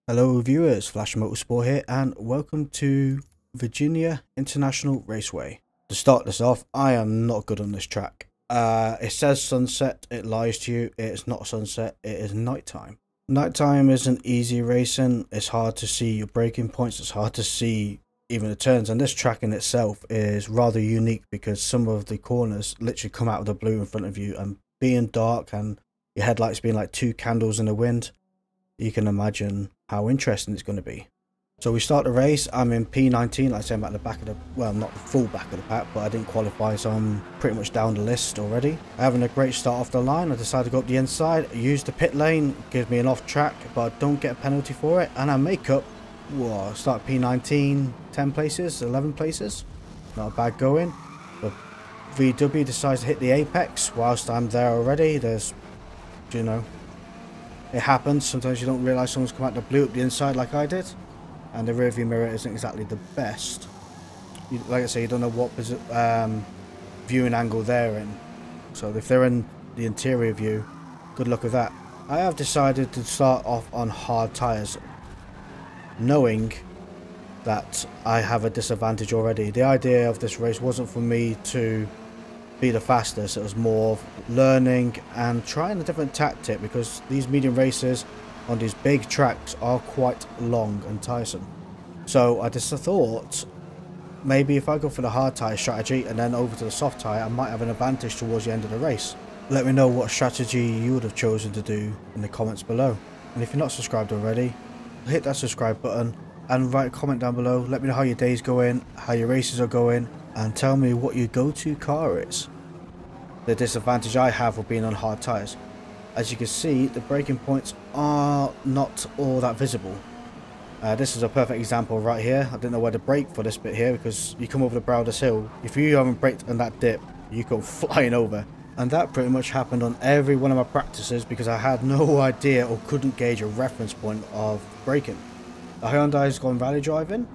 Hello viewers, Forza Motorsport here and welcome to Virginia International Raceway. To start this off, I am not good on this track. It says sunset, it lies to you, it is not sunset, it is nighttime. Nighttime isn't easy racing, it's hard to see your braking points, it's hard to see even the turns, and this track in itself is rather unique because some of the corners literally come out of the blue in front of you, and being dark and your headlights being like two candles in the wind, you can imagine how interesting it's going to be. So we start the race. I'm in P19, like I say, I'm at the back of the, well, not the full back of the pack, but I didn't qualify, so I'm pretty much down the list already. Having a great start off the line, I decided to go up the inside, use the pit lane, gives me an off track, but I don't get a penalty for it, and I make up, whoa, start P19, 10 places, 11 places, not a bad going. But VW decides to hit the apex whilst I'm there already. There's, you know, it happens. Sometimes you don't realise someone's come out the blue up the inside like I did, and the rear view mirror isn't exactly the best. Like I say, you don't know what viewing angle they're in, so if they're in the interior view, good luck with that. I have decided to start off on hard tyres, knowing that I have a disadvantage already. The idea of this race wasn't for me to be the fastest, it was more of learning and trying a different tactic, because these medium races on these big tracks are quite long and tiresome. So I just thought maybe if I go for the hard tyre strategy and then over to the soft tyre, I might have an advantage towards the end of the race. Let me know what strategy you would have chosen to do in the comments below, and if you're not subscribed already, hit that subscribe button and write a comment down below. Let me know how your day's going, how your races are going, and tell me what your go-to car is. The disadvantage I have of being on hard tyres, as you can see, the braking points are not all that visible. This is a perfect example right here. I didn't know where to brake for this bit here, because you come over the brow of this hill, if you haven't braked on that dip, you go flying over. And that pretty much happened on every one of my practices, because I had no idea or couldn't gauge a reference point of braking. The Hyundai's gone rally driving.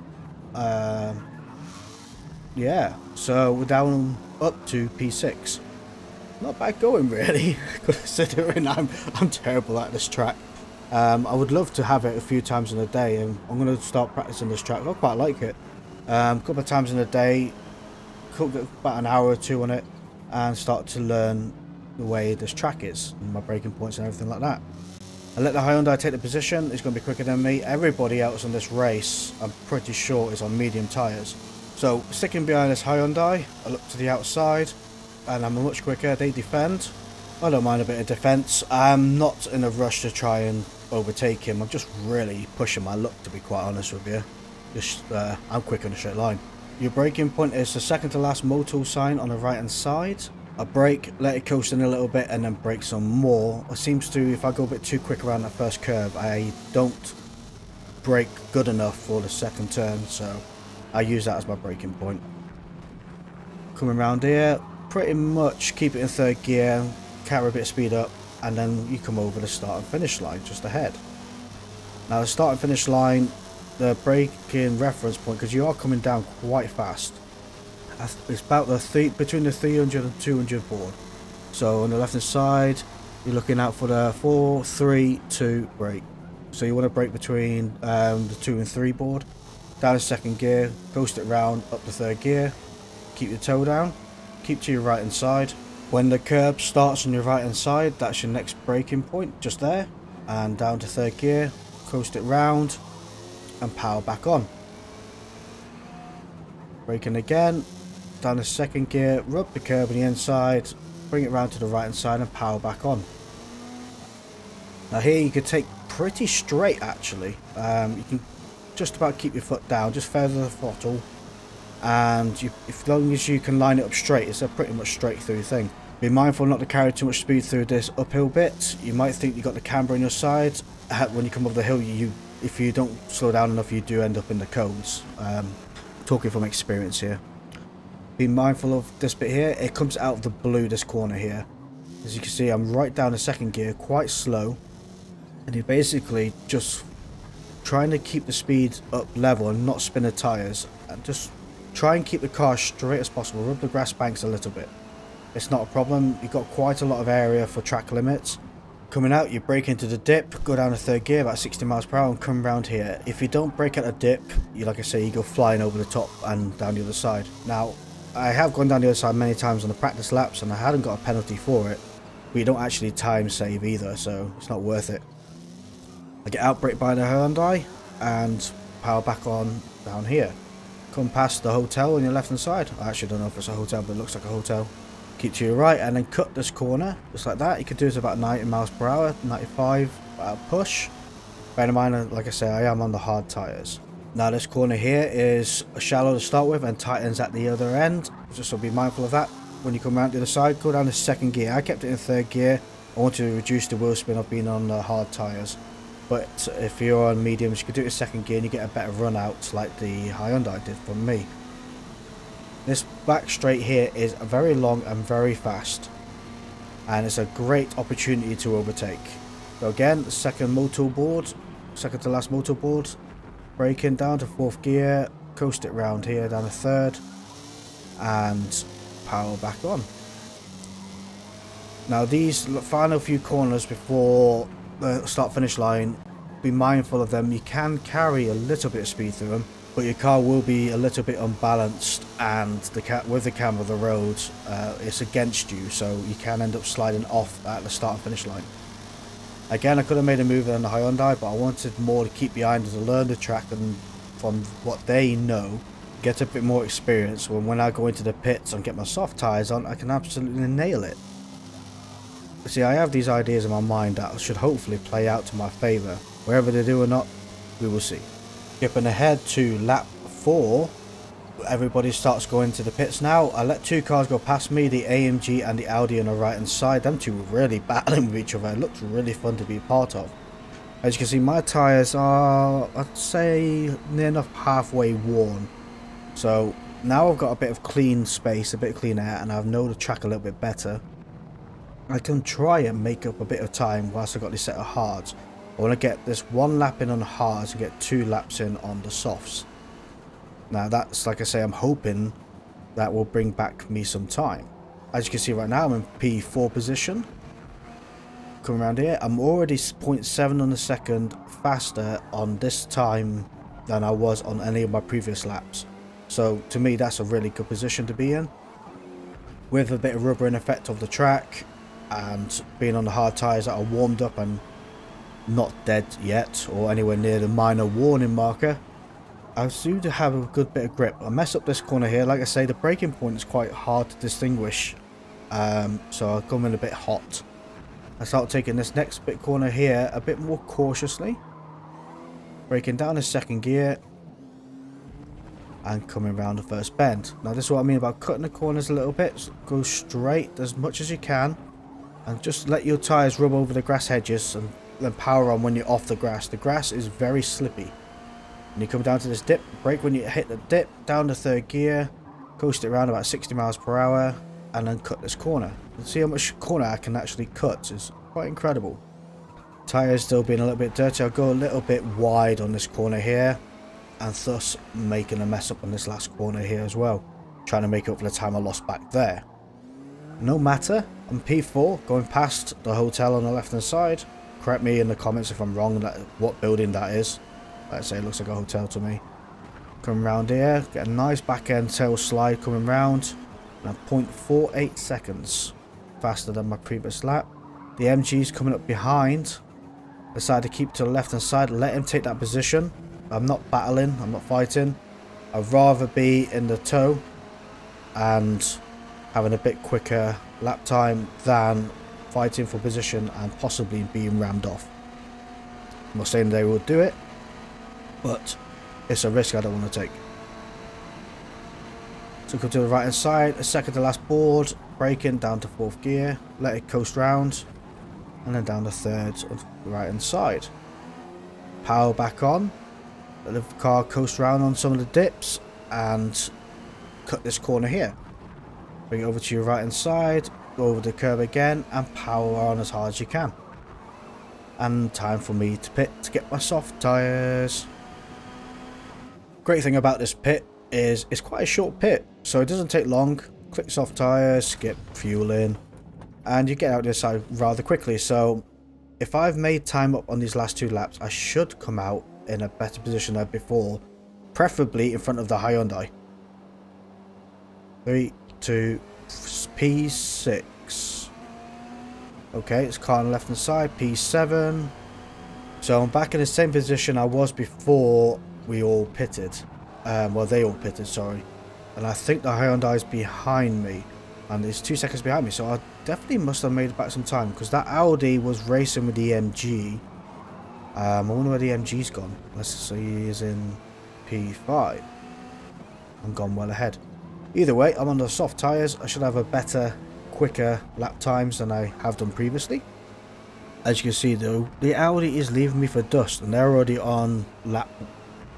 Yeah, so we're down up to P6. Not bad going really, considering I'm terrible at this track. I would love to have it a few times in a day, and I'm going to start practicing this track. I quite like it. A couple of times in a day, could get about an hour or two on it, and start to learn the way this track is, and my braking points and everything like that. I let the Hyundai take the position. It's going to be quicker than me. Everybody else on this race, I'm pretty sure, is on medium tyres. So sticking behind this Hyundai, I look to the outside, and I'm much quicker. They defend. I don't mind a bit of defence. I'm not in a rush to try and overtake him. I'm just really pushing my luck, to be quite honest with you. Just I'm quick on a straight line. Your braking point is the second to last motor sign on the right hand side. I brake, let it coast in a little bit, and then brake some more. It seems to, if I go a bit too quick around that first curve, I don't brake good enough for the second turn, so I use that as my braking point. Coming around here, pretty much keep it in third gear, carry a bit of speed up, and then you come over the start and finish line just ahead. Now the start and finish line, the braking reference point, because you are coming down quite fast, it's about between the 300 and 200 board. So on the left hand side, you're looking out for the 4, 3, 2 brake. So you want to brake between the 2 and 3 board. Down to second gear, coast it round, up to third gear, keep your toe down, keep to your right hand side. When the curb starts on your right hand side, that's your next braking point, just there, and down to third gear, coast it round, and power back on. Braking again, down to second gear, rub the curb on the inside, bring it round to the right hand side, and power back on. Now here you can take pretty straight actually. You can just about keep your foot down, just feather the throttle, and as long as you can line it up straight, it's a pretty much straight through thing. Be mindful not to carry too much speed through this uphill bit. You might think you got the camber on your side. When you come over the hill, if you don't slow down enough, you do end up in the cones. Talking from experience here. Be mindful of this bit here. It comes out of the blue, this corner here. As you can see, I'm right down the second gear, quite slow, and you're basically just trying to keep the speed up level and not spin the tyres, and just try and keep the car straight as possible. Rub the grass banks a little bit. It's not a problem. You've got quite a lot of area for track limits, Coming out, you brake into the dip, go down to third gear about 60 miles per hour and come around here. If you don't brake at a dip, you, like I say, you go flying over the top and down the other side. Now, I have gone down the other side many times on the practice laps and I hadn't got a penalty for it, but you don't actually time save either, so it's not worth it. I get outbraked by the Hyundai and power back on down here. Come past the hotel on your left hand side. I actually don't know if it's a hotel, but it looks like a hotel. Keep to your right and then cut this corner just like that. You can do it about 90 miles per hour, 95 push. Bear in mind, like I say, I am on the hard tyres. Now this corner here is shallow to start with and tightens at the other end, just so be mindful of that. When you come around to the side, go down to second gear. I kept it in third gear. I want to reduce the wheel spin of being on the hard tyres. But if you're on mediums, you can do it in second gear and you get a better run out like the Hyundai did from me. This back straight here is very long and very fast, and it's a great opportunity to overtake. So again, second to last motor board, braking down to fourth gear, coast it round here down to third, and power back on. Now these final few corners before the start finish line, be mindful of them. You can carry a little bit of speed through them, but your car will be a little bit unbalanced, and with the camber, the road, it's against you, so you can end up sliding off at the start and finish line. Again, I could have made a move on the Hyundai, but I wanted more to keep behind to learn the track and from what they know, get a bit more experience. When I go into the pits and get my soft tyres on, I can absolutely nail it. See, I have these ideas in my mind that should hopefully play out to my favour. Whether they do or not, we will see. Skipping ahead to lap 4, everybody starts going to the pits now. I let two cars go past me, the AMG and the Audi on the right hand side. Them two were really battling with each other. It looked really fun to be a part of. As you can see, my tyres are, I'd say, near enough halfway worn. So now I've got a bit of clean space, a bit of clean air, and I know the track a little bit better. I can try and make up a bit of time whilst I've got this set of hards. I want to get this one lap in on the hards and get 2 laps in on the softs. Now that's, like I say, I'm hoping that will bring back me some time. As you can see right now, I'm in P4 position. Come around here, I'm already 0.7 on the second faster on this time than I was on any of my previous laps. So to me, that's a really good position to be in. With a bit of rubbering effect of the track and being on the hard tyres that are warmed up and not dead yet, or anywhere near the minor warning marker, I do have a good bit of grip. I mess up this corner here. Like I say, the braking point is quite hard to distinguish, so I come in a bit hot. I start taking this next bit corner here a bit more cautiously, braking down to second gear and coming around the first bend. Now this is what I mean about cutting the corners a little bit. So go straight as much as you can and just let your tyres rub over the grass hedges and then power on when you're off the grass. The grass is very slippy. When you come down to this dip, brake when you hit the dip, down to third gear, coast it around about 60 miles per hour, and then cut this corner. You see how much corner I can actually cut. It's quite incredible. Tyres still being a little bit dirty. I'll go a little bit wide on this corner here, and thus making a mess up on this last corner here as well. Trying to make up for the time I lost back there. No matter, I'm P4, going past the hotel on the left hand side. Correct me in the comments if I'm wrong, what building that is. Let's say it looks like a hotel to me. Come around here, get a nice back end tail slide coming round. And I'm 0.48 seconds faster than my previous lap. The MG's coming up behind. Decided to keep to the left hand side, let him take that position. I'm not battling, I'm not fighting. I'd rather be in the tow and having a bit quicker lap time than fighting for position and possibly being rammed off. I'm not saying they will do it, but it's a risk I don't want to take. So come to the right hand side, a second to last board, braking down to fourth gear, let it coast round, and then down to third on the right hand side. Power back on, let the car coast round on some of the dips, and cut this corner here. Bring it over to your right hand side, go over the curb again, and power on as hard as you can. And time for me to pit to get my soft tyres. Great thing about this pit is it's quite a short pit, so it doesn't take long. Click soft tyres, get fuel in, and you get out this side rather quickly. So if I've made time up on these last 2 laps, I should come out in a better position than before, preferably in front of the Hyundai. 3, 2, P6. Okay, it's car on the left hand side, P7. So I'm back in the same position I was before we all pitted. Well, they all pitted, sorry. And I think the Hyundai's behind me. And it's 2 seconds behind me, so I definitely must have made it back some time. Because that Audi was racing with the MG. I wonder where the MG's gone. Let's see, he's in P5. I'm gone well ahead. Either way, I'm on the soft tyres. I should have a better, quicker lap times than I have done previously. As you can see though, the Audi is leaving me for dust, and they're already on lap,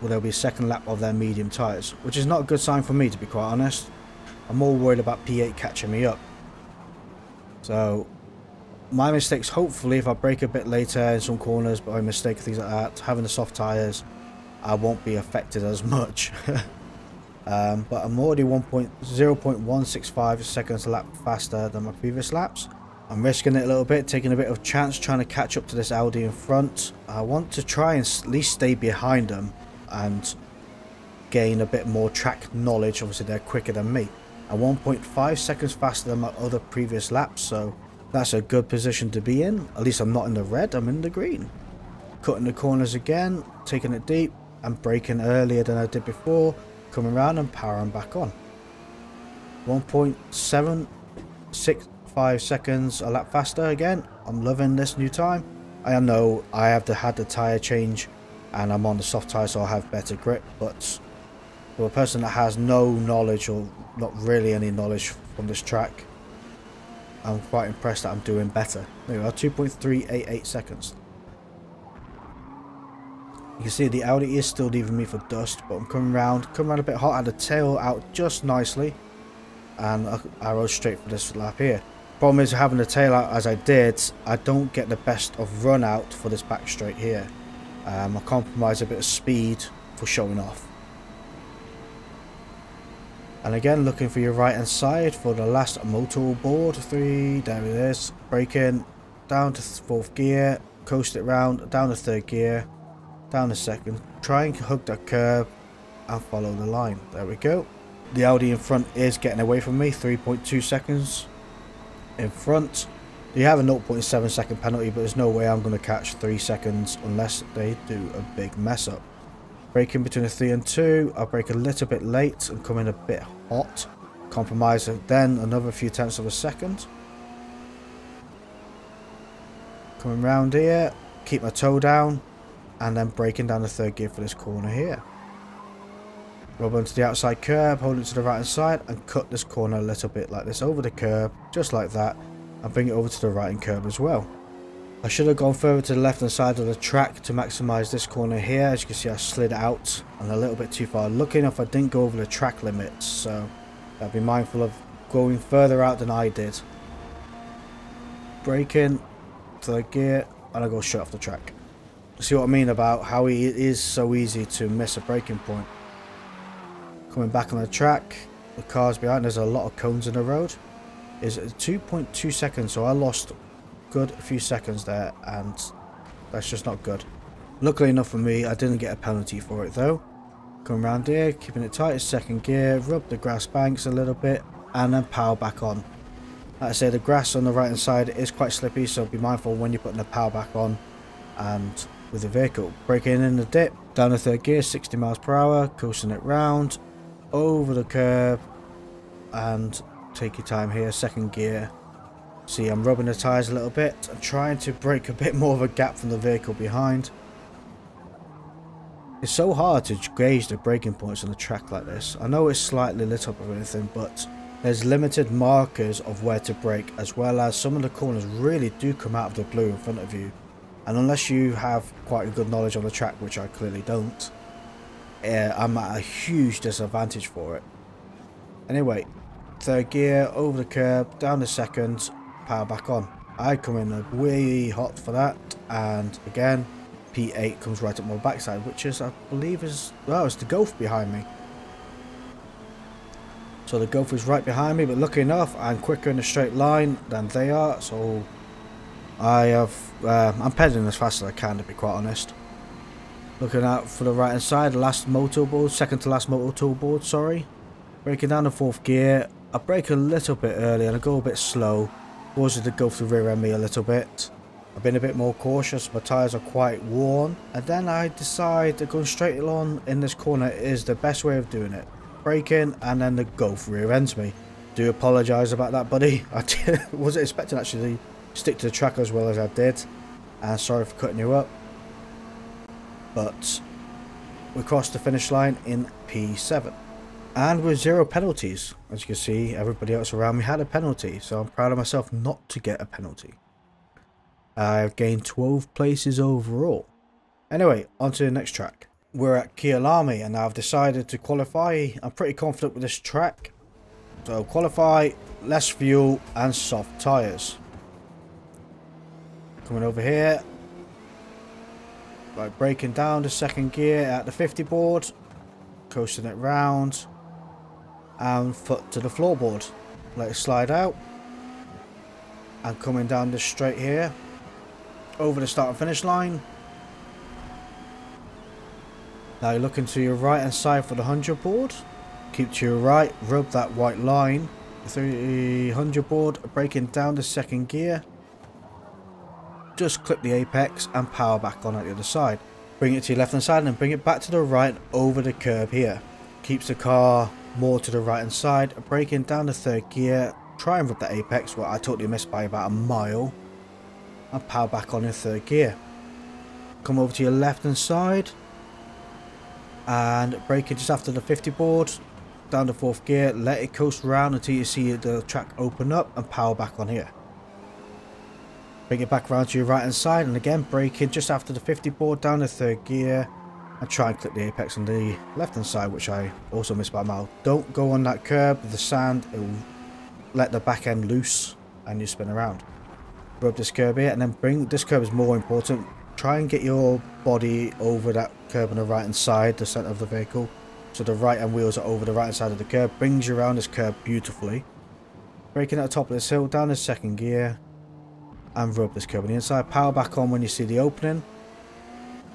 well, there'll be a second lap of their medium tyres, which is not a good sign for me, to be quite honest. I'm more worried about P8 catching me up. So my mistakes, hopefully if I brake a bit later in some corners by mistake, things like that, having the soft tyres, I won't be affected as much. But I'm already 0.165 seconds a lap faster than my previous laps. I'm risking it a little bit, taking a bit of chance trying to catch up to this Audi in front. I want to try and at least stay behind them and gain a bit more track knowledge. Obviously they're quicker than me. I'm 1.5 seconds faster than my other previous laps, so that's a good position to be in. At least I'm not in the red, I'm in the green. Cutting the corners again, taking it deep and braking earlier than I did before. Coming around and powering back on. 1.765 seconds a lap faster again. I'm loving this new time. I know I have had the tyre change and I'm on the soft tyre, so I have better grip, but for a person that has no knowledge or not really any knowledge from this track, I'm quite impressed that I'm doing better. There we are, 2.388 seconds. You can see the Audi is still leaving me for dust, but I'm coming around a bit hot, had the tail out just nicely, and I rode straight for this lap here. Problem is, having the tail out as I did, I don't get the best of run out for this back straight here. I compromise a bit of speed for showing off. And again, looking for your right hand side for the last motor board. 3, there it is, braking, down to 4th gear, coast it round, down to 3rd gear, down a second, try and hug that curb and follow the line. There we go. The Audi in front is getting away from me, 3.2 seconds in front. You have a 0.7 second penalty, but there's no way I'm going to catch 3 seconds unless they do a big mess up. Braking between a 3 and 2, I'll brake a little bit late and come in a bit hot. Compromise then another few tenths of a second. Coming round here, keep my toe down, and then braking down the 3rd gear for this corner here. Rub onto the outside curb, hold it to the right hand side, and cut this corner a little bit like this over the curb, just like that, and bring it over to the right hand curb as well. I should have gone further to the left hand side of the track to maximise this corner here. As you can see, I slid out and a little bit too far. Lucky enough I didn't go over the track limits, so I'll be mindful of going further out than I did. Braking, 3rd gear, and I go straight off the track. See what I mean about how it is so easy to miss a braking point. Coming back on the track, the cars behind, there's a lot of cones in the road. Is 2.2 seconds, so I lost a few seconds there, and that's just not good. Luckily enough for me, I didn't get a penalty for it though. Come around here, keeping it tight, 2nd gear, rub the grass banks a little bit, and then power back on. Like I say, the grass on the right hand side is quite slippy, so be mindful when you're putting the power back on and with the vehicle. Braking in the dip, down the 3rd gear, 60 miles per hour, coasting it round, over the curb, and take your time here, 2nd gear. See, I'm rubbing the tyres a little bit and trying to break a bit more of a gap from the vehicle behind. It's so hard to gauge the braking points on a track like this. I know it's slightly lit up or anything, but there's limited markers of where to brake, as well as some of the corners really do come out of the blue in front of you. And unless you have quite a good knowledge on the track, which I clearly don't, I'm at a huge disadvantage for it. Anyway, 3rd gear, over the curb, down the 2nd, power back on. I come in way hot for that, and again P8 comes right up my backside, which is, I believe is, well, it's the Golf behind me. So the Golf is right behind me, but lucky enough I'm quicker in a straight line than they are, so I'm pedaling as fast as I can, to be quite honest. Looking out for the right hand side, last motor board, second to last motor board, sorry. Braking down the 4th gear. I brake a little bit early and I go a bit slow. Causes to go through rear end me a little bit. I've been a bit more cautious, my tyres are quite worn. And then I decide that going straight along in this corner is the best way of doing it. Braking and then the Golf rear ends me. Do apologise about that, buddy. I wasn't expecting actually to stick to the track as well as I did. And sorry for cutting you up. But we crossed the finish line in P7. And with 0 penalties. As you can see, everybody else around me had a penalty. So I'm proud of myself not to get a penalty. I've gained 12 places overall. Anyway, on to the next track. We're at Kyalami and I've decided to qualify. I'm pretty confident with this track. So qualify, less fuel and soft tyres. Coming over here. Right, braking down the 2nd gear at the 50 board. Coasting it round. And foot to the floorboard. Let it slide out. And coming down this straight here. Over the start and finish line. Now you're looking to your right hand side for the 100 board. Keep to your right, rub that white line. The 300 board, braking down the 2nd gear. Just clip the apex and power back on at the other side. Bring it to your left hand side and then bring it back to the right over the curb here. Keeps the car more to the right hand side. Braking down the 3rd gear. Try and rub that apex, well I totally missed by about a mile. And power back on in 3rd gear. Come over to your left hand side. And braking just after the 50 board. Down the 4th gear. Let it coast round until you see the track open up and power back on here. Bring it back around to your right hand side and again braking just after the 50 board down the 3rd gear and try and clip the apex on the left hand side, which I also missed by a mile. Don't go on that curb with the sand, it will let the back end loose and you spin around. Rub this curb here and then bring, this curb is more important, try and get your body over that curb on the right hand side, the centre of the vehicle, so the right hand wheels are over the right hand side of the curb, brings you around this curb beautifully. Braking at the top of this hill, down the 2nd gear. And rub this curb on the inside, power back on when you see the opening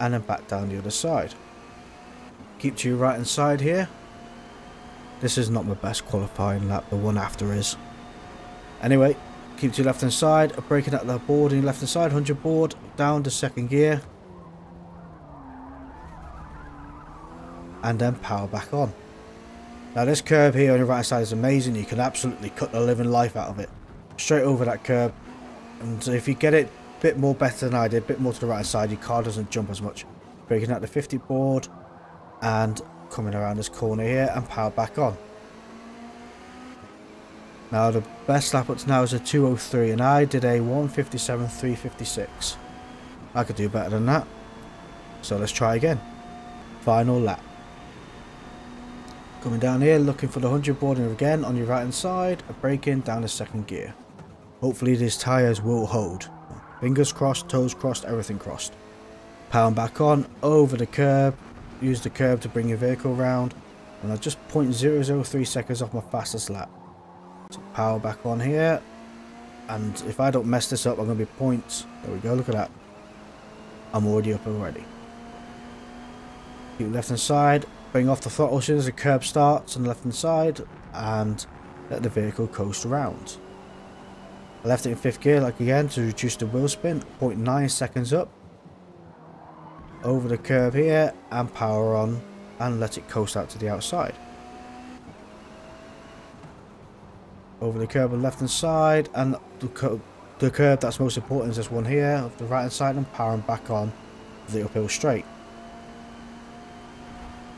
and then back down the other side. Keep to your right hand side here. This is not my best qualifying lap, the one after is. Anyway, keep to your left hand side, braking at the board on your left hand side, 100 board, down to 2nd gear. And then power back on. Now this curb here on your right hand side is amazing, you can absolutely cut the living life out of it. Straight over that curb. And if you get it a bit more better than I did, a bit more to the right hand side, your car doesn't jump as much. Braking out the 50 board and coming around this corner here and power back on. Now the best lap up to now is a 2:03 and I did a 1:57.356. I could do better than that. So let's try again. Final lap. Coming down here, looking for the 100 board again on your right hand side, braking down the 2nd gear. Hopefully these tyres will hold. Fingers crossed, toes crossed, everything crossed. Power back on, over the curb. Use the curb to bring your vehicle round. And I'm just 0.003 seconds off my fastest lap. So power back on here. And if I don't mess this up, I'm going to be points. There we go, look at that. I'm already up already. Keep left hand side. Bring off the throttle as soon as the curb starts on the left hand side. And let the vehicle coast around. I left it in 5th gear, like again, to reduce the wheel spin, 0.9 seconds up. Over the curb here, and power on, and let it coast out to the outside. Over the curb on the left hand side, and the curb that's most important is this one here, of the right hand side, and powering back on the uphill straight.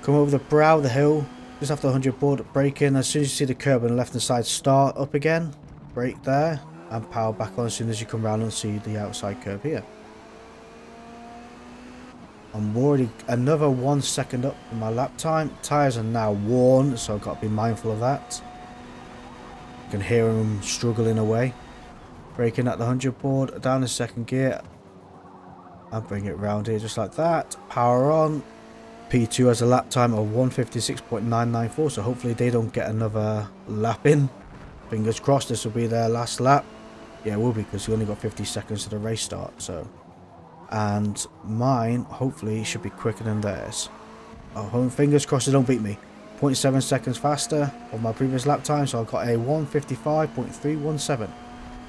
Come over the brow of the hill, just after 100 board, braking, as soon as you see the curb on the left hand side start up again, brake there. And power back on as soon as you come round and see the outside curb here. I'm already another 1 second up in my lap time. Tyres are now worn, so I've got to be mindful of that. You can hear them struggling away. Braking at the 100 board, down the 2nd gear. And bring it round here just like that. Power on. P2 has a lap time of 1:56.994, so hopefully they don't get another lap in. Fingers crossed this will be their last lap. Yeah, it will be, because you only got 50 seconds to the race start, so. And mine, hopefully, should be quicker than theirs. Oh, fingers crossed they don't beat me. 0.7 seconds faster of my previous lap time, so I got a 1:55.317.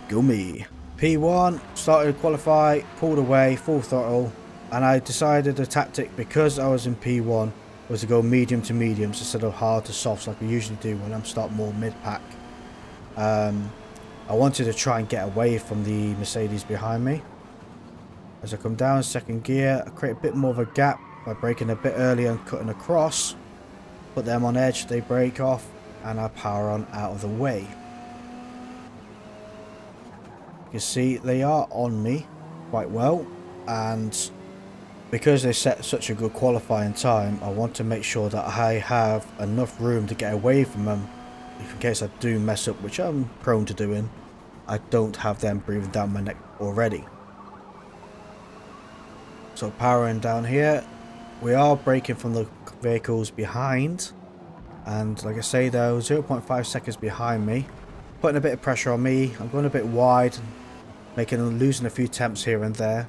Go me. P1, started to qualify, pulled away, full throttle, and I decided the tactic, because I was in P1, was to go medium to mediums instead of hard to softs like I usually do when I'm starting more mid-pack. I wanted to try and get away from the Mercedes behind me. As I come down second gear, I create a bit more of a gap by braking a bit earlier and cutting across. Put them on edge, they break off, and I power on out of the way. You see, they are on me quite well, and because they set such a good qualifying time, I want to make sure that I have enough room to get away from them. If in case I do mess up, which I'm prone to doing, I don't have them breathing down my neck already. So powering down here, we are braking from the vehicles behind, and like I say, they're 0.5 seconds behind me, putting a bit of pressure on me. I'm going a bit wide, losing a few temps here and there,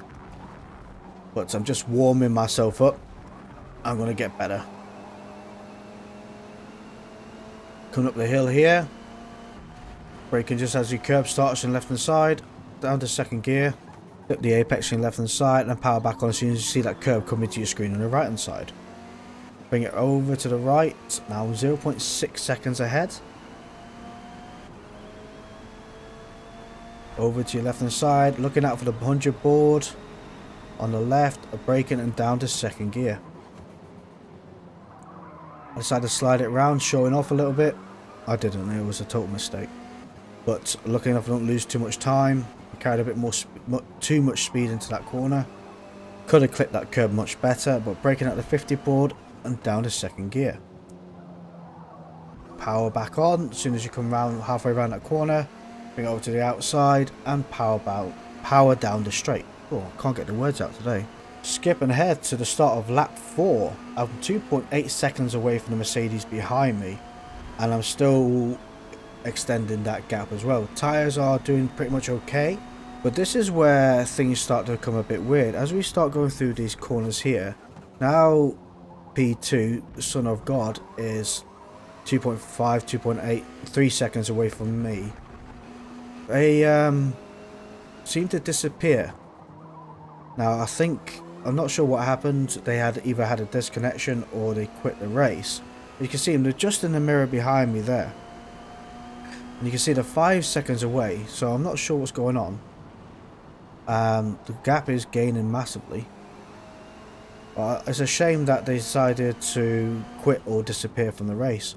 but I'm just warming myself up. I'm going to get better. Coming up the hill here, braking just as your curb starts on left hand side, down to second gear, flip the apex in left hand side, and power back on as soon as you see that curb coming to your screen on the right hand side. Bring it over to the right, now 0.6 seconds ahead. Over to your left hand side, looking out for the 100 board. On the left, braking and down to second gear. I decided to slide it round, showing off a little bit. I didn't, it was a total mistake. But lucky enough I don't lose too much time. I carried a bit more, too much speed into that corner. Could have clipped that curb much better, but braking out the 50 board and down to second gear. Power back on as soon as you come round halfway around that corner. Bring it over to the outside and power down the straight. Oh, I can't get the words out today. Skipping ahead to the start of lap 4. I'm 2.8 seconds away from the Mercedes behind me, and I'm still extending that gap as well. Tyres are doing pretty much okay, but this is where things start to become a bit weird. As we start going through these corners here, now P2, the Son of God, is 2.5, 2.8, 3 seconds away from me. They seem to disappear. Now I'm not sure what happened. They either had a disconnection or they quit the race. You can see them, they're just in the mirror behind me there. And you can see they're 5 seconds away, so I'm not sure what's going on. The gap is gaining massively. It's a shame that they decided to quit or disappear from the race.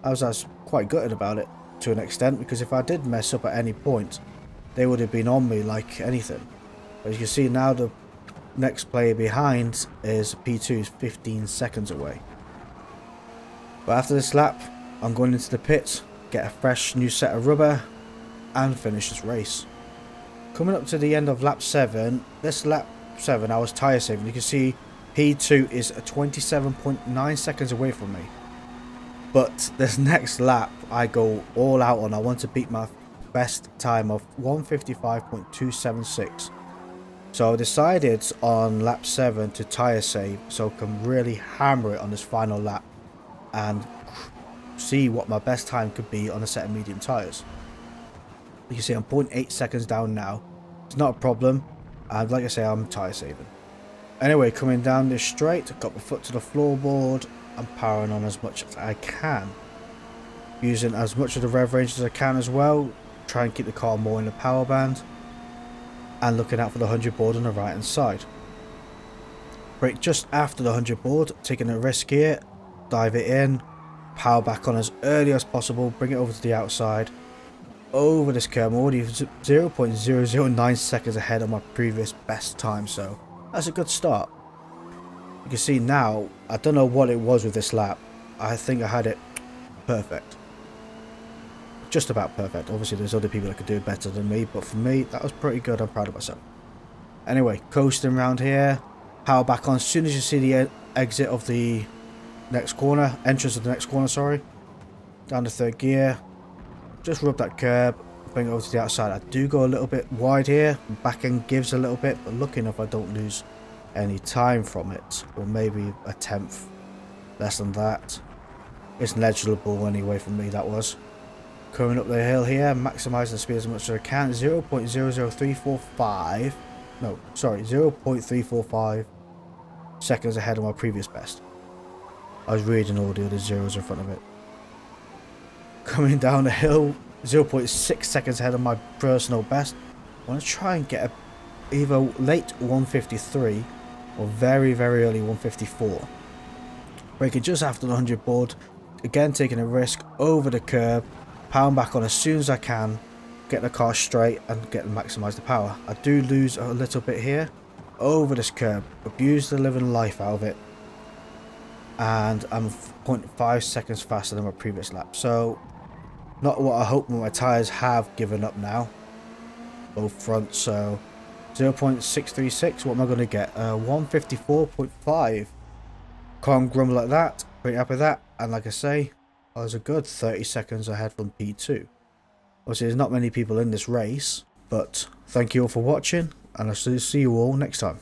I was quite gutted about it to an extent, because if I did mess up at any point, they would have been on me like anything. As you can see now, the next player behind is P2's 15 seconds away. But after this lap, I'm going into the pits, get a fresh new set of rubber, and finish this race. Coming up to the end of lap 7, this lap 7 I was tyre saving. You can see P2 is 27.9 seconds away from me. But this next lap I go all out on. I want to beat my best time of 1:55.276. So I decided on lap 7 to tyre save, so I can really hammer it on this final lap and see what my best time could be on a set of medium tyres. You can see I'm 0.8 seconds down now. It's not a problem, and like I say, I'm tyre saving. Anyway, coming down this straight, got my foot to the floorboard. I'm powering on as much as I can, using as much of the rev range as I can as well. Try and keep the car more in the power band, and looking out for the 100 board on the right hand side. Brake just after the 100 board, taking a risk here, dive it in, power back on as early as possible, bring it over to the outside, over this curb. I'm already 0.009 seconds ahead of my previous best time, so that's a good start. You can see now, I don't know what it was with this lap. I think I had it perfect. Just about perfect. Obviously there's other people that could do it better than me, but for me that was pretty good. I'm proud of myself. Anyway, coasting around here, power back on as soon as you see the exit of the next corner, entrance of the next corner, sorry. Down to third gear, just rub that curb, bring it over to the outside. I do go a little bit wide here. Back end gives a little bit, but lucky enough I don't lose any time from it. Or maybe a tenth less than that. It's negligible anyway for me, that was. Coming up the hill here, maximising the speed as much as I can. 0.00345. No, sorry, 0.345 seconds ahead of my previous best. I was reading all the other zeros in front of it. Coming down the hill, 0.6 seconds ahead of my personal best. I want to try and get either late 153 or very, very early 154. Braking just after the 100 board. Again, taking a risk over the curb. Pound back on as soon as I can. Get the car straight and maximise the power. I do lose a little bit here over this curb. Abuse the living life out of it. And I'm 0.5 seconds faster than my previous lap. So, not what I hope. My tyres have given up now. Both fronts. So, 0.636. What am I going to get? 154.5. Can't grumble like that. Pretty happy with that. And like I say, I was a good 30 seconds ahead from P2. Obviously, there's not many people in this race. But thank you all for watching. And I'll see you all next time.